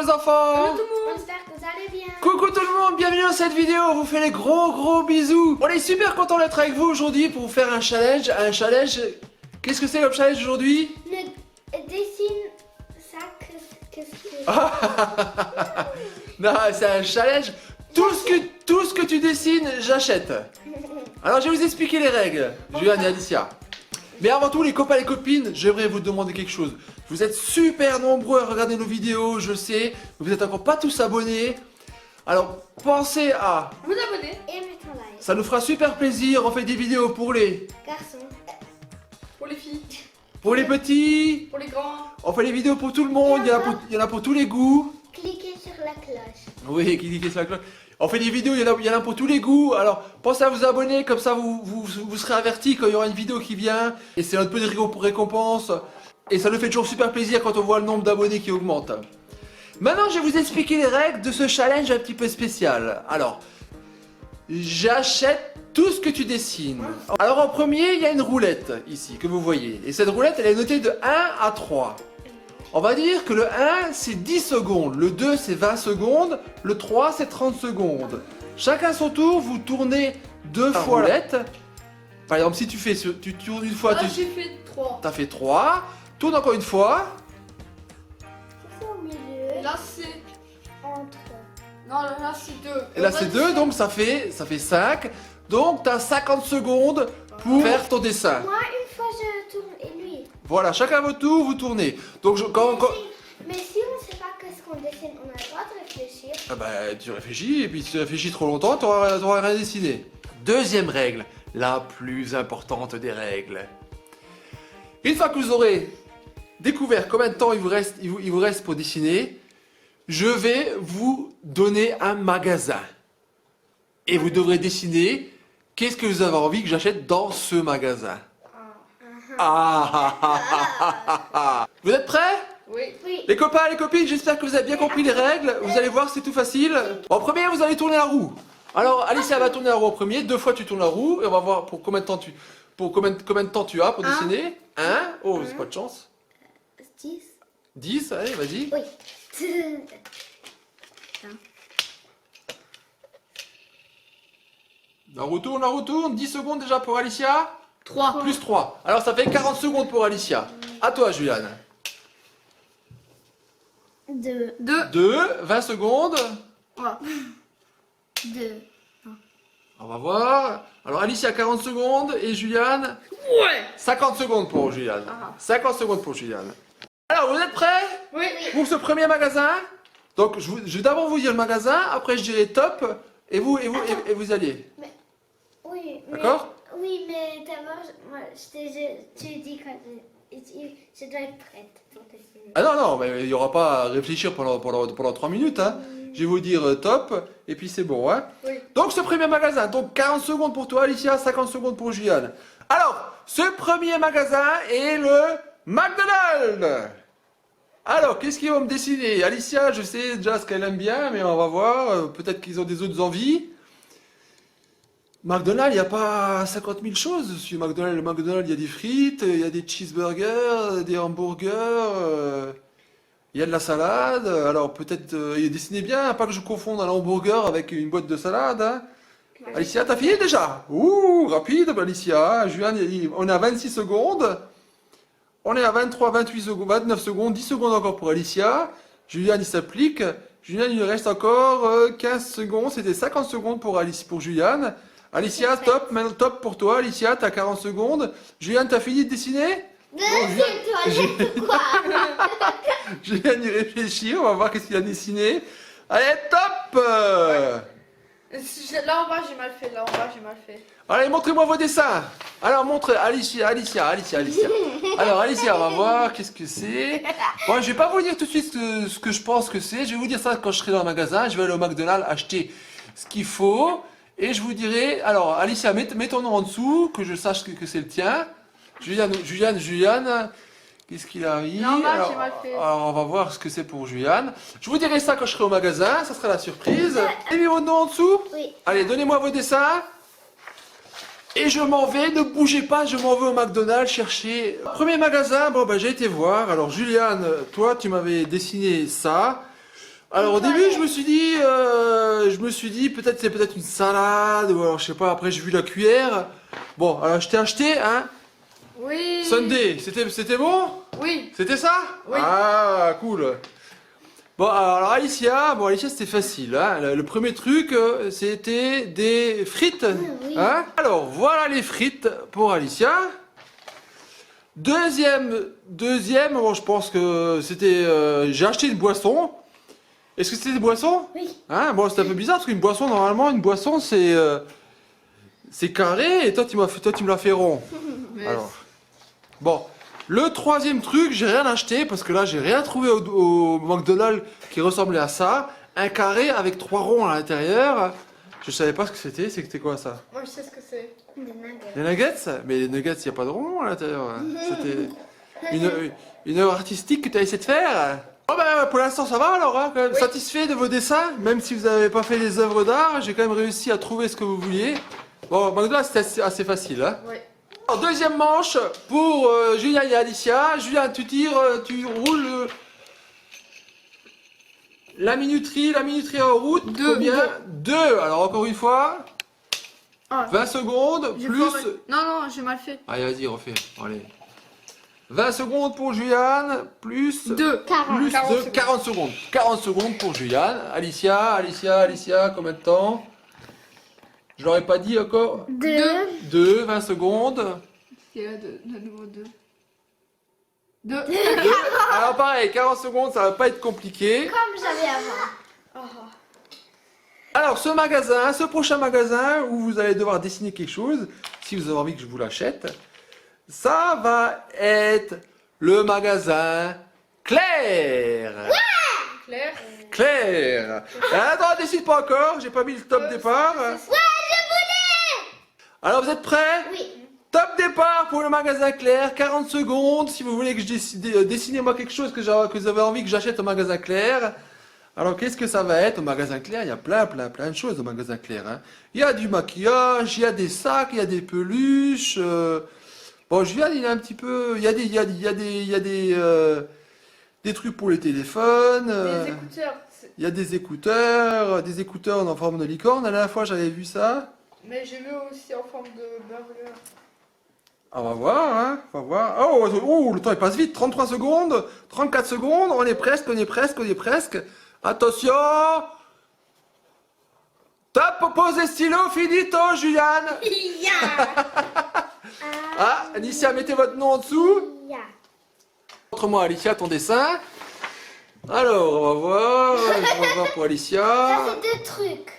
les enfants. Salut tout le monde. J'espère que vous allez bien. Coucou tout le monde, bienvenue dans cette vidéo, on vous fait les gros bisous. On est super content d'être avec vous aujourd'hui pour vous faire un challenge. Qu'est-ce que c'est comme challenge aujourd'hui? Dessine ça, qu'est-ce que... Non, c'est un challenge. Tout ce que tu dessines, j'achète. Alors je vais vous expliquer les règles, Juliane et Alicia. Mais avant tout, les copains et les copines, j'aimerais vous demander quelque chose. Vous êtes super nombreux à regarder nos vidéos, je sais. Vous n'êtes encore pas tous abonnés. Alors pensez à Vous abonnez. Et mettre un like. ça nous fera super plaisir. On fait des vidéos pour les Garçon. Pour les filles, pour les petits. pour les grands. On fait des vidéos pour tout le monde. Il y en a pour tous les goûts. Cliquez sur la cloche. Oui, cliquez sur la cloche. On fait des vidéos, il y en a pour tous les goûts. Alors pensez à vous abonner, comme ça vous serez avertis quand il y aura une vidéo qui vient. Et c'est un peu de récompense. Et ça nous fait toujours super plaisir quand on voit le nombre d'abonnés qui augmente. Maintenant, je vais vous expliquer les règles de ce challenge un petit peu spécial. Alors, j'achète tout ce que tu dessines. Alors en premier, il y a une roulette ici que vous voyez. Et cette roulette, elle est notée de 1 à 3. On va dire que le 1 c'est 10 secondes, le 2 c'est 20 secondes, le 3 c'est 30 secondes. Chacun son tour, vous tournez deux fois la roulette. Par exemple, si tu tournes une fois, J'ai fait 3. t'as fait 3. Tourne encore une fois. C'est au milieu. Là c'est... Entre. Non, là c'est 2. Et là c'est 2, donc ça fait 5. Donc tu as 50 secondes pour faire ton dessin. Moi, une fois, je tourne et lui. Voilà, chacun votre tour, vous tournez. Donc Mais si on ne sait pas qu'est-ce qu'on dessine, on a le droit de réfléchir. ah bah, tu réfléchis, et puis si tu réfléchis trop longtemps, tu n'auras rien dessiné. Deuxième règle, la plus importante des règles. Une fois que vous aurez découvert combien de temps il vous reste pour dessiner, je vais vous donner un magasin. Et vous devrez dessiner qu'est-ce que vous avez envie que j'achète dans ce magasin. Vous êtes prêts? Oui. Oui. Les copains, les copines, j'espère que vous avez bien compris les règles. Vous allez voir, c'est tout facile. En premier, vous allez tourner la roue. Alors, Alicia va tourner la roue en premier. 2 fois, tu tournes la roue. Et on va voir pour combien de temps tu as pour dessiner. 1. Oh, c'est pas de chance. 10. 10, allez, vas-y. Oui. La roue tourne. 10 secondes déjà pour Alicia. 3. Plus 3. Alors, ça fait 40 secondes pour Alicia. À toi, Juliane. 2. 2, 20 secondes. 2. On va voir. Alors, Alicia, 40 secondes. Et Juliane, Ouais. 50 secondes pour Juliane. 50 secondes pour Juliane. Alors, vous êtes prêts Oui. pour ce premier magasin? Donc, je vais d'abord vous dire le magasin, après je dirai top, et vous alliez. Oui, mais... D'accord? Oui, mais d'abord, moi, tu dis que je dois être prête pour dessiner. Ah non, mais il n'y aura pas à réfléchir pendant 3 minutes. Hein. Je vais vous dire top, et puis c'est bon. Hein. Oui. Donc, ce premier magasin, donc 40 secondes pour toi, Alicia, 50 secondes pour Juliane. Alors, ce premier magasin est le McDonald's. Alors, qu'est-ce qu'ils vont me dessiner? Alicia, je sais déjà ce qu'elle aime bien, mais on va voir. Peut-être qu'ils ont des autres envies. McDonald's, il n'y a pas 50 000 choses sur McDonald's. Le McDonald's, il y a des frites, il y a des cheeseburgers, des hamburgers, il y a de la salade. Alors, peut-être, il dessinez bien, pas que je confonde un hamburger avec une boîte de salade. Hein. Alicia, t'as fini déjà? Ouh, rapide, Alicia. Juliane, on est à 26 secondes. On est à 23, 28 secondes, 29 secondes, 10 secondes encore pour Alicia. Juliane, il s'applique. Juliane, il lui reste encore 15 secondes. C'était 50 secondes pour Juliane. Alicia, top, maintenant top pour toi. Alicia, t'as 40 secondes. Juliane, t'as fini de dessiner? C'est quoi? Juliane y réfléchit, on va voir qu'est-ce qu'il a dessiné. Allez, top! Là en bas j'ai mal fait. Allez, montrez-moi vos dessins. Alors, montre Alicia. Alors, Alicia, on va voir qu'est-ce que c'est. Bon, je vais pas vous dire tout de suite ce que je pense que c'est. Je vais vous dire ça quand je serai dans le magasin. Je vais aller au McDonald's acheter ce qu'il faut. Et je vous dirai... Alors, Alicia, mets ton nom en dessous, que je sache que c'est le tien. Juliane, qu'est-ce qu'il a mis? Non, j'ai mal fait. Alors, on va voir ce que c'est pour Juliane. Je vous dirai ça quand je serai au magasin. Ça sera la surprise. Mettez votre nom en dessous. Oui. Allez, donnez-moi vos dessins. Et je m'en vais, ne bougez pas, je m'en vais au McDonald's chercher. Premier magasin, bon ben j'ai été voir. Alors Juliane, toi tu m'avais dessiné ça. Alors au début, je me suis dit peut-être c'est peut-être une salade ou alors je sais pas. Après j'ai vu la cuillère. Bon, alors je t'ai acheté un Oui. sundae. C'était bon? Oui. C'était ça? Oui. Ah, cool. Bon, alors Alicia, c'était facile. Hein. Le premier truc, c'était des frites. Oui. Hein. Alors voilà les frites pour Alicia. Deuxième, bon, je pense que c'était. J'ai acheté une boisson. Est-ce que c'était des boissons? Oui. Hein, bon, c'est un peu bizarre parce qu'une boisson, normalement, une boisson c'est carré et toi tu me l'as fait rond. Mais Alors, bon, le troisième truc, j'ai rien acheté parce que là, j'ai rien trouvé au McDonald's qui ressemblait à ça. Un carré avec 3 ronds à l'intérieur. Je savais pas ce que c'était. C'était quoi ça? moi je sais ce que c'est. Des nuggets. Les nuggets? Mais les nuggets, il n'y a pas de rond à l'intérieur. Hein. C'était une œuvre artistique que tu as essayé de faire. Oh ben, pour l'instant, ça va alors. Hein, quand même. Oui. Satisfait de vos dessins, même si vous n'avez pas fait les œuvres d'art, j'ai quand même réussi à trouver ce que vous vouliez. Bon, McDonald's, c'était assez facile. Hein. Oui. Alors, deuxième manche pour Julien et Alicia. Julien, tu tires, tu roules la minuterie en route. Deux. Combien? 2. Alors encore une fois, Ah, 20 secondes j'ai plus. pas mal- Non, j'ai mal fait. Allez, vas-y, refais. Allez. 20 secondes pour Juliane, plus 2. 40. plus 40 de secondes. 40 secondes. 40 secondes pour Juliane. Alicia, combien de temps? Je l'aurais pas dit encore. 2. 2, 20 secondes. Il y a de nouveau 2. 2. Alors pareil, 40 secondes, ça va pas être compliqué. Comme j'avais avant. Alors ce prochain magasin où vous allez devoir dessiner quelque chose, si vous avez envie que je vous l'achète, ça va être le magasin Claire. Claire. Claire. Attends, décide pas encore, j'ai pas mis le top départ. Alors vous êtes prêts? Oui. Top départ pour le magasin Claire, 40 secondes si vous voulez que je dessine moi quelque chose que vous avez envie que j'achète au magasin Claire. Alors qu'est-ce que ça va être au magasin Claire? Il y a plein de choses au magasin Claire. Hein. Il y a du maquillage, il y a des sacs, il y a des peluches. Bon, Julien, il y a un petit peu, il y a des trucs pour les téléphones. Des écouteurs. Il y a des écouteurs en forme de licorne. La dernière fois, j'avais vu ça. Mais j'ai vu aussi en forme de burger. On va voir, hein, on va voir. Oh, le temps il passe vite. 33 secondes, 34 secondes, on est presque. Attention. Top, pose et stylo, finito, Juliane. Ah, Alicia, mettez votre nom en dessous. Montre-moi, Alicia, ton dessin. Alors, on va voir pour Ça, Alicia. c'est 2 trucs.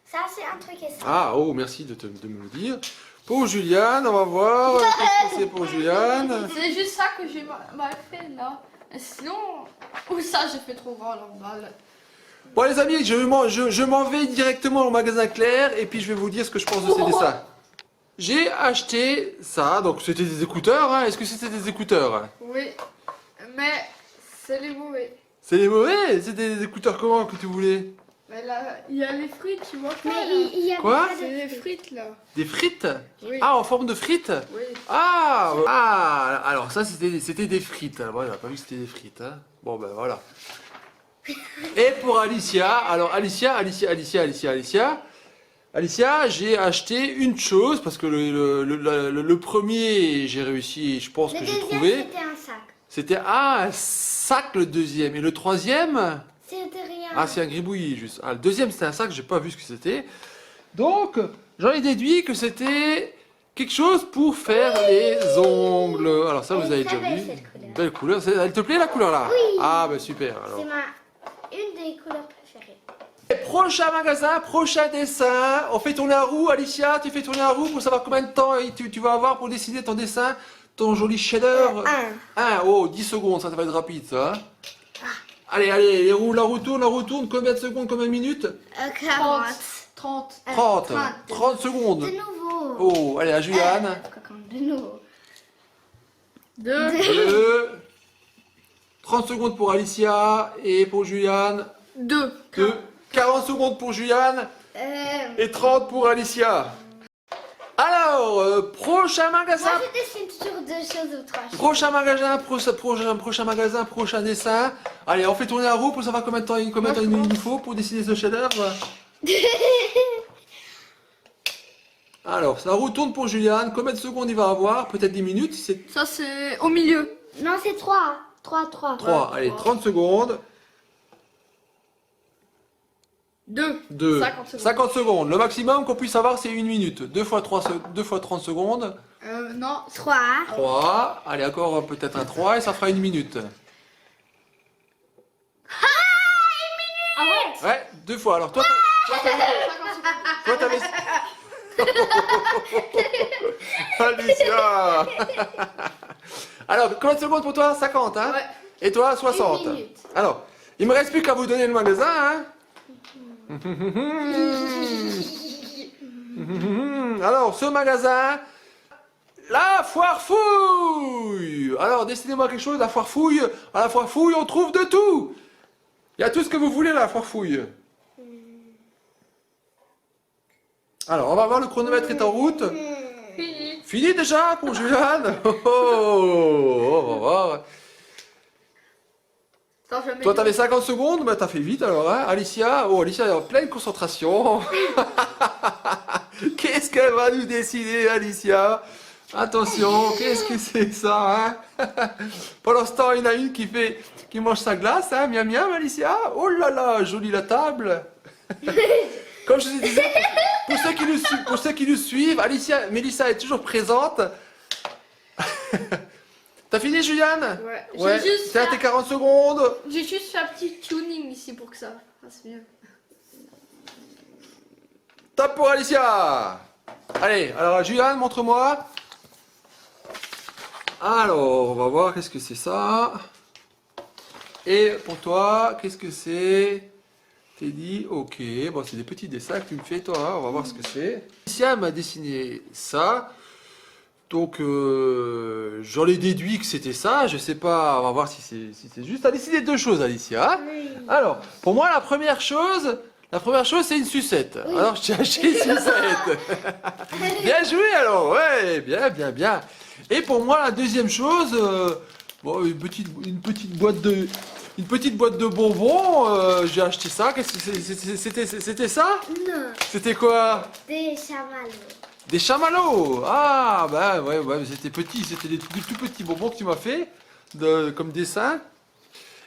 Ça, c'est un truc et ça. Ah, oh, merci de me le dire. Pour Juliane, on va voir. Qu'est-ce que c'est pour Juliane? C'est juste ça que j'ai mal fait là. Et sinon, ou ça j'ai fait trop grand normal. Bon les amis, je m'en vais directement au magasin Claire et puis je vais vous dire ce que je pense de ces dessins. J'ai acheté ça, donc c'était des écouteurs, hein. Est-ce que c'était des écouteurs? Oui, mais c'est les mauvais. C'est les mauvais? C'était des écouteurs comment que tu voulais? Mais là, il y a les frites, tu vois pas Mais là. il y a Quoi? pas de C'est les frites là. Des frites? Oui. Ah, en forme de frites? Oui. Ah, alors ça c'était des frites. Bon, il n'a pas vu que c'était des frites. Hein. Bon, ben voilà. Et pour Alicia, alors Alicia, j'ai acheté une chose parce que le premier, j'ai réussi, je pense Le que j'ai deuxième, trouvé. c'était un sac. C'était un sac le deuxième. Et le troisième, C'était rien. ah c'est un gribouillis juste. Ah, le deuxième c'était un sac, j'ai pas vu ce que c'était. Donc j'en ai déduit que c'était quelque chose pour faire les ongles. Alors ça Elle vous est avez très déjà belle, vu. cette couleur. Belle couleur. Elle te plaît la couleur là? Oui. Ah bah super alors. C'est une des couleurs préférées. Prochain magasin, prochain dessin. On fait tourner la roue, Alicia, tu fais tourner la roue pour savoir combien de temps tu vas avoir pour dessiner ton dessin, ton joli chef-d'œuvre. Oh, 10 secondes, ça va être rapide ça. Hein. Allez, la roue tourne, combien de secondes, combien de minutes? 40. 30. 30 secondes. De nouveau. Oh, allez, à Juliane. De nouveau. 2. 30 secondes pour Alicia et pour Juliane. 2. 40 secondes pour Juliane et 30 pour Alicia. Alors, Alors, prochain magasin. Moi, je dessine toujours 2 choses ou 3 choses. Prochain magasin, prochain magasin, prochain dessin. Allez, on fait tourner la roue pour savoir combien de temps il faut pour dessiner ce chef-d'œuvre. Alors, la roue tourne pour Juliane. Combien de secondes il va avoir? Peut-être 10 minutes. C'est Ça, c'est au milieu. Non, c'est 3. 3. 3. Allez, 30 secondes. 2. 2. 50 secondes. 50 secondes. Le maximum qu'on puisse avoir, c'est 1 minute. 2 fois 30 secondes. Non. 3. 3. Allez, encore peut-être un 3 et ça fera 1 minute. Ah ouais. Ouais, 2 fois. Alors, toi, 50 secondes. t'avais... Alicia. Alors, combien de secondes pour toi? 50, hein? Ouais. Et toi, 60. 1 minute. Alors, il me reste plus qu'à vous donner le magasin, hein? Alors, ce magasin, la foire fouille. Alors, dessinez-moi quelque chose, la foire fouille. À la foire fouille, on trouve de tout. Il y a tout ce que vous voulez, la foire fouille. Alors, on va voir, le chronomètre est en route. Fini. Fini déjà pour Juliane. On va voir. Attends, je vais Toi, mettre- t'avais 50 secondes, bah t'as fait vite alors, hein. Alicia, Alicia est en pleine concentration. Qu'est-ce qu'elle va nous dessiner, Alicia? Attention, qu'est-ce que c'est ça, hein? Pendant ce temps, il y en a une qui mange sa glace, hein, miam miam, Alicia. Oh là là, jolie la table. Comme je vous disais, pour ceux qui nous suivent, Mélissa est toujours présente. T'as fini, Juliane? Ouais. Ouais. J'ai juste T'es à fait- tes 40 secondes. J'ai juste fait un petit tuning ici pour que ça fasse mieux. Top pour Alicia. Allez, alors Juliane, montre-moi. Alors, on va voir qu'est-ce que c'est ça. Et pour toi, qu'est-ce que c'est? T'es dit, ok, bon, c'est des petits dessins que tu me fais, toi, hein, on va voir ce que c'est. Alicia m'a dessiné ça. Donc, j'en ai déduit que c'était ça. Je sais pas, on va voir si c'est juste. T'as décidé de 2 choses, Alicia. Oui. Alors, pour moi, la première chose, c'est une sucette. Oui. Alors, je t'ai acheté une sucette. Bien joué, alors. Ouais, bien. Et pour moi, la deuxième chose, bon, une petite boîte de bonbons. J'ai acheté ça. Qu'est-ce que c'était ça? Non, C'était quoi? des chamallows. Des chamallows. Ah, bah ouais, mais c'était petit. C'était des tout petits bonbons que tu m'as fait comme dessin.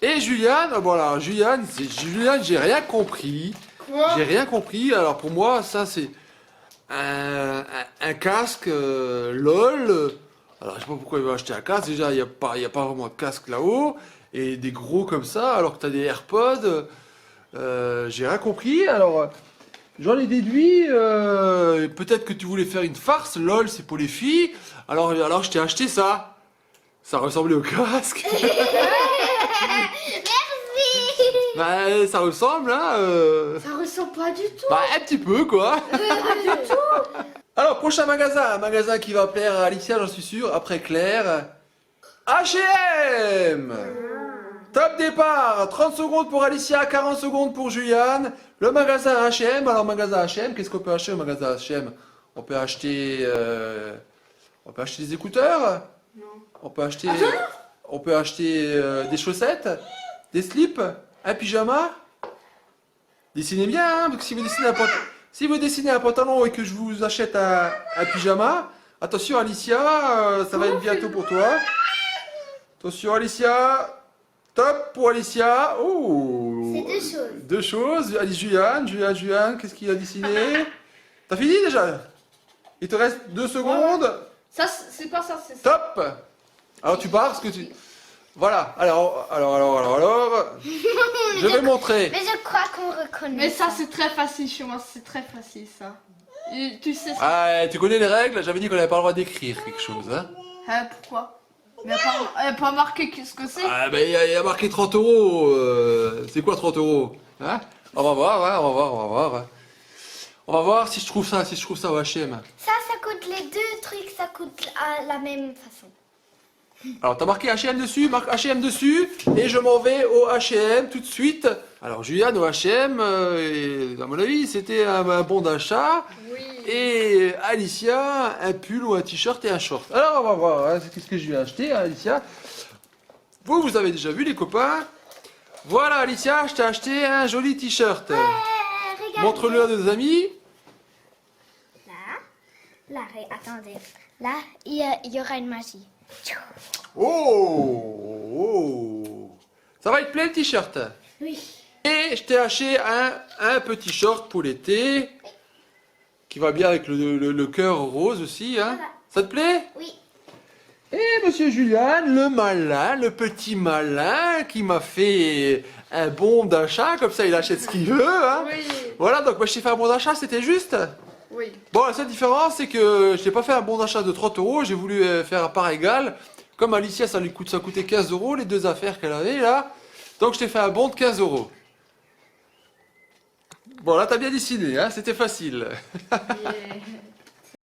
Et Juliane, voilà, Juliane, j'ai rien compris. Quoi? J'ai rien compris. Alors pour moi, ça c'est un casque LOL. Alors je sais pas pourquoi il va acheter un casque. Déjà, il y a pas vraiment de casque là-haut. Et des gros comme ça, alors que tu as des AirPods. J'ai rien compris. Alors j'en ai déduit. Peut-être que tu voulais faire une farce. LOL, c'est pour les filles. Alors je t'ai acheté ça. Ça ressemblait au casque. Bah, ça ressemble, hein. Ça ressemble pas du tout. Bah, un petit peu, quoi. Alors, prochain magasin. Un magasin qui va plaire à Alicia, j'en suis sûr. Après Claire. H&M. Top départ. 30 secondes pour Alicia, 40 secondes pour Juliane. Le magasin H&M. Alors, magasin H&M, qu'est-ce qu'on peut acheter au magasin H&M? On peut acheter des écouteurs. Non. On peut acheter des chaussettes, des slips, un pyjama. Dessinez bien, hein, parce que si vous dessinez un pantalon et que je vous achète un pyjama, attention Alicia, ça va être bientôt pour toi. Attention Alicia, top pour Alicia. Oh, C'est 2 choses. 2 choses. Allez Juliane, qu'est-ce qu'il a dessiné? T'as fini déjà? Il te reste 2 secondes. Ça, c'est pas ça, c'est ça. Top. Alors tu pars, ce que tu... Voilà, alors, je vais montrer. Mais je crois qu'on reconnaît. Mais ça, c'est très facile chez moi, c'est très facile ça. Et tu sais ça. Ah, tu connais les règles? J'avais dit qu'on n'avait pas le droit d'écrire quelque chose, hein. Pourquoi? Mais elle a pas marqué ce que c'est. Ah, ben il y a marqué 30 euros. C'est quoi 30 euros? Hein? On va voir, hein, on va voir. On va voir si je trouve ça au H&M. Ça coûte les 2 trucs, ça coûte à la même façon. Alors, t'as marqué H&M dessus, marque H&M dessus, et je m'en vais au H&M tout de suite. Alors, Juliane, au H&M, à mon avis, c'était un bon d'achat. Oui. Et Alicia, un pull ou un t-shirt et un short. Alors on va voir, hein, qu'est-ce que je vais acheter, hein, Alicia. Vous avez déjà vu les copains. Voilà Alicia, je t'ai acheté un joli t-shirt. Regarde. Montre-le à nos amis. Là, attendez. Là, il y aura une magie. Oh. Ça va être plein le t-shirt. Oui. Et je t'ai acheté un petit short pour l'été. Qui va bien avec le cœur rose aussi. Hein. Voilà. Ça te plaît? Oui. Et monsieur Julian, le malin, le petit malin qui m'a fait un bon d'achat, comme ça il achète ce qu'il veut. Hein. Oui. Voilà, donc moi je t'ai fait un bon d'achat, c'était juste. Oui. Bon, la seule différence c'est que je t'ai pas fait un bon d'achat de 30 €, j'ai voulu faire à part égale. Comme Alicia, ça coûtait 15 € les deux affaires qu'elle avait là. Donc je t'ai fait un bon de 15 €. Bon, là t'as bien décidé, hein, c'était facile. Yeah.